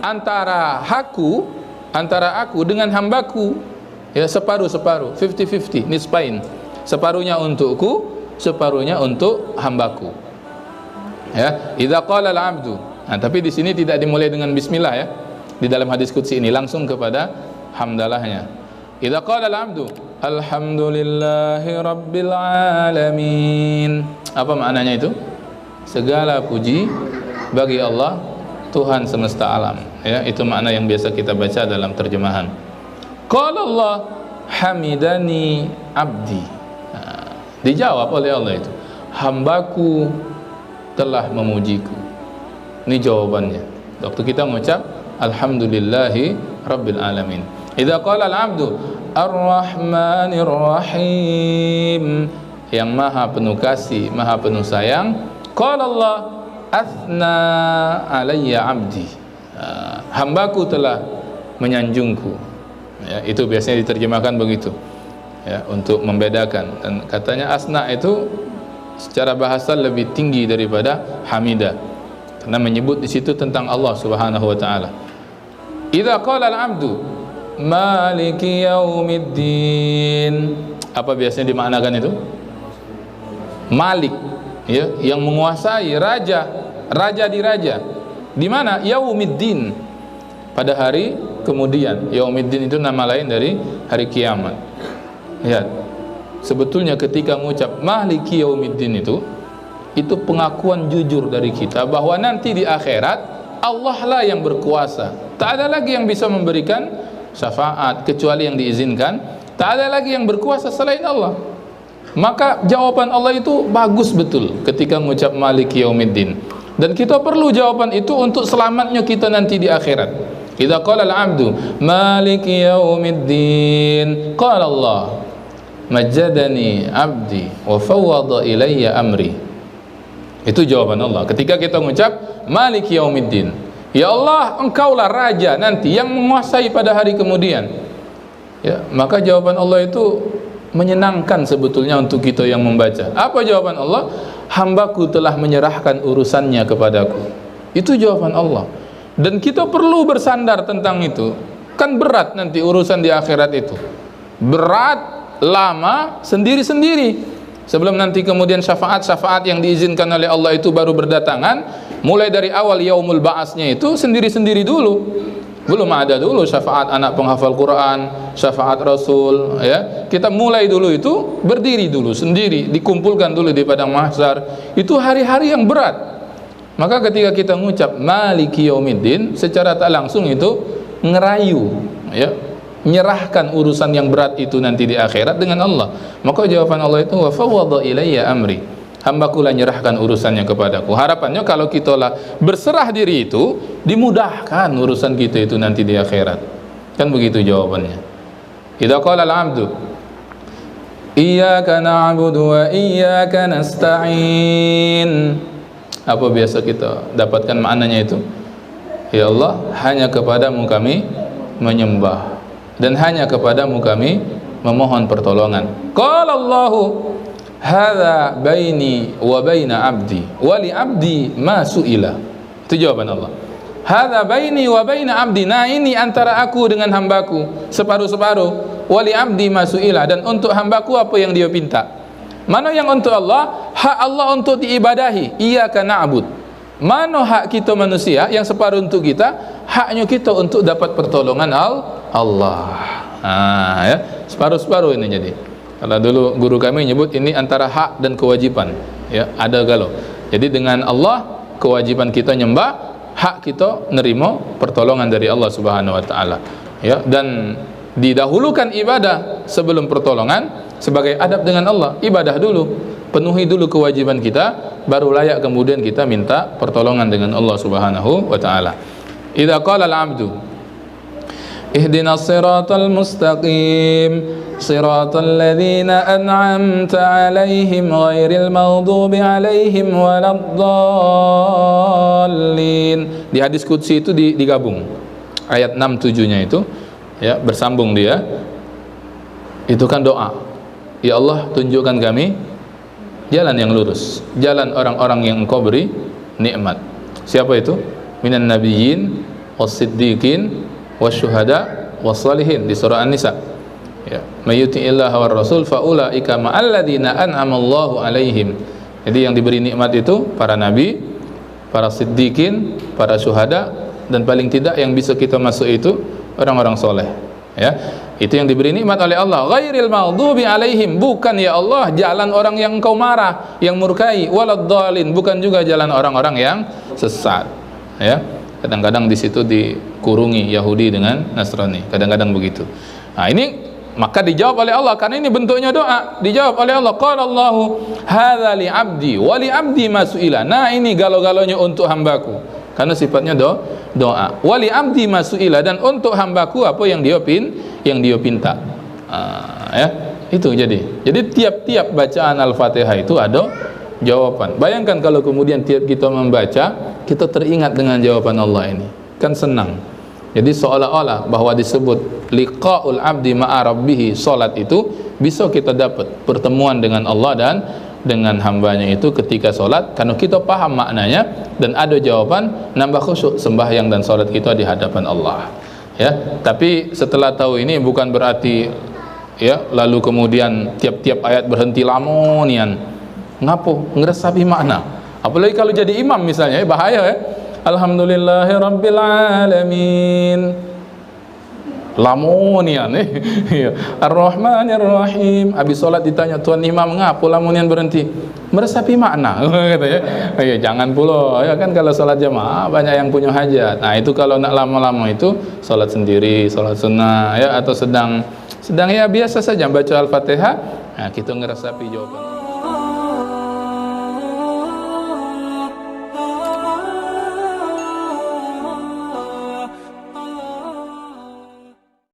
antara aku dengan hambaku, ya, separuh-separuh, 50-50, nisfain. Separuhnya untukku, separuhnya untuk hambaku. Ya, idza qala al-'abdu. Nah, tapi di sini tidak dimulai dengan bismillah, ya. Di dalam hadis qudsi ini langsung kepada hamdalahnya. Idza qala al-'abdu alhamdulillahi rabbil alamin. Apa maknanya itu? Segala puji bagi Allah, Tuhan semesta alam. Ya, itu makna yang biasa kita baca dalam terjemahan. Qala Allah hamidani abdi. Nah, dijawab oleh Allah itu, hambaku telah memujiku. Ini jawabannya. Waktu kita mengucap alhamdulillahi rabbil alamin. Idza qala al-'abdu ar-rahmanir rahim, yang maha penuh kasih, maha penuh sayang. Qala Allah athna alayya abdi. Hambaku telah menyanjungku. Ya, itu biasanya diterjemahkan begitu, ya, untuk membedakan. Dan katanya asna itu secara bahasa lebih tinggi daripada hamidah, karena menyebut di situ tentang Allah Subhanahu wa taala. Idza qala al-'abdu maliki yaumiddin, apa biasanya dimaknakan itu? Malik, ya, yang menguasai, raja di raja. Di mana? Yaumiddin, pada hari kemudian. Yaumiddin itu nama lain dari hari kiamat. Ya, sebetulnya ketika mengucap maliki yaumiddin itu pengakuan jujur dari kita bahwa nanti di akhirat Allah lah yang berkuasa. Tak ada lagi yang bisa memberikan syafaat kecuali yang diizinkan. Tak ada lagi yang berkuasa selain Allah. Maka jawaban Allah itu bagus betul ketika mengucap maliki yaumiddin. Dan kita perlu jawaban itu untuk selamatnya kita nanti di akhirat. Idza qala al-'abdu maliki yaumiddin, qala Allah majjadani 'abdi wa fawwada ilayya amri. Itu jawaban Allah ketika kita mengucap maliki yaumiddin. Ya Allah, engkaulah raja nanti yang menguasai pada hari kemudian. Ya, maka jawaban Allah itu menyenangkan sebetulnya untuk kita yang membaca. Apa jawaban Allah? Hambaku telah menyerahkan urusannya kepadaku. Itu jawaban Allah. Dan kita perlu bersandar tentang itu. Kan berat nanti urusan di akhirat itu. Berat, lama, sendiri-sendiri. Sebelum nanti kemudian syafaat-syafaat yang diizinkan oleh Allah itu baru berdatangan. Mulai dari awal yaumul ba'asnya itu sendiri-sendiri dulu. Belum ada dulu syafaat anak penghafal Quran, syafaat Rasul, ya. Kita mulai dulu itu berdiri dulu sendiri, dikumpulkan dulu di padang mahsyar. Itu hari-hari yang berat. Maka ketika kita mengucap maliki yaumiddin, secara tak langsung itu ngerayu, ya, menyerahkan urusan yang berat itu nanti di akhirat dengan Allah. Maka jawaban Allah itu wa fawwada ilayya amri. Hambaku lah nyerahkan urusannya kepadaku. Harapannya kalau kita lah berserah diri itu, dimudahkan urusan kita itu nanti di akhirat. Kan begitu jawabannya. Idza qala al-'abdu iyyaka na'budu wa iyyaka nasta'in. Apa biasa kita dapatkan maknanya itu? Ya Allah, hanya kepadamu kami menyembah dan hanya kepadamu kami memohon pertolongan. Qala Allahu hadza baini wa baina abdi wa li abdi ma su'ila. Itu jawaban Allah. Hadza baini wa baina abdi. Nah, ini antara aku dengan hambaku, separuh-separuh. Wa li abdi ma su'ila, dan untuk hambaku apa yang dia pinta. Mana yang untuk Allah? Hak Allah untuk diibadahi. Iyyaka na'bud. Mana hak kita manusia yang separuh untuk kita? Haknya kita untuk dapat pertolongan Allah. Nah, ya, separuh-separuh ini jadi. Kalau dulu guru kami nyebut ini antara hak dan kewajiban, ya, ada galau. Jadi dengan Allah kewajiban kita nyembah, hak kita nerima pertolongan dari Allah Subhanahu wa taala. Ya, dan didahulukan ibadah sebelum pertolongan sebagai adab dengan Allah. Ibadah dulu, penuhi dulu kewajiban kita, baru layak kemudian kita minta pertolongan dengan Allah Subhanahu wa taala. Idza qala al-'abdu ihdinas siratal mustaqim siratal ladzina an'amta 'alaihim ghairil maghdubi 'alaihim waladdallin. Di hadis qudsi itu digabung ayat 6 7-nya itu, ya, bersambung dia. Itu kan doa. Ya Allah, tunjukkan kami jalan yang lurus, jalan orang-orang yang Engkau beri nikmat. Siapa itu? Minan nabiyyin was-siddiqin wasyuhada was-salihin di surah An-Nisa. Ya, may yuti'illaha war rasul fa ulaika ma'al ladzina an'ama Allahu 'alaihim. Jadi yang diberi nikmat itu para nabi, para siddiqin, para syuhada, dan paling tidak yang bisa kita masuk itu orang-orang soleh. Ya, itu yang diberi nikmat oleh Allah. Ghairil maghdubi alaihim, bukan ya Allah jalan orang yang engkau marah, yang murkai, waladdallin, bukan juga jalan orang-orang yang sesat. Ya, kadang-kadang di situ dikurungi Yahudi dengan Nasrani, kadang-kadang begitu. Nah, ini maka dijawab oleh Allah, karena ini bentuknya doa. Dijawab oleh Allah, qala Allahu hadza li 'abdi wa li 'abdi ma su'ila. Nah, ini galau-galaunya untuk hambaku, karena sifatnya doa. Wa li 'abdi ma su'ila, dan untuk hambaku apa yang dia pinta. Ya, itu jadi tiap-tiap bacaan Al-Fatihah itu ada jawaban. Bayangkan kalau kemudian tiap kita membaca, kita teringat dengan jawaban Allah ini, kan senang. Jadi seolah-olah bahwa disebut liqa'ul abdi ma'a rabbih, salat itu bisa kita dapat pertemuan dengan Allah dan dengan hambanya itu ketika salat, karena kita paham maknanya dan ada jawaban, nambah khusyuk sembahyang dan salat kita di hadapan Allah. Ya, tapi setelah tahu ini bukan berarti ya lalu kemudian tiap-tiap ayat berhenti lamonian. Ngapo? Ngeresapi makna. Apalagi kalau jadi imam misalnya, bahaya ya. Alhamdulillahi Rabbil Alamin, lamonian Ar-Rahmanir Rahim. Habis sholat ditanya, Tuan Imam, ngapa lamonian berhenti? Meresapi makna. Katanya, ya jangan pula ya kan, kalau sholat jamaah banyak yang punya hajat. Nah itu kalau nak lama-lama itu sholat sendiri, sholat sunnah ya, atau sedang ya biasa saja baca Al-Fatihah, nah kita ngeresapi jawaban.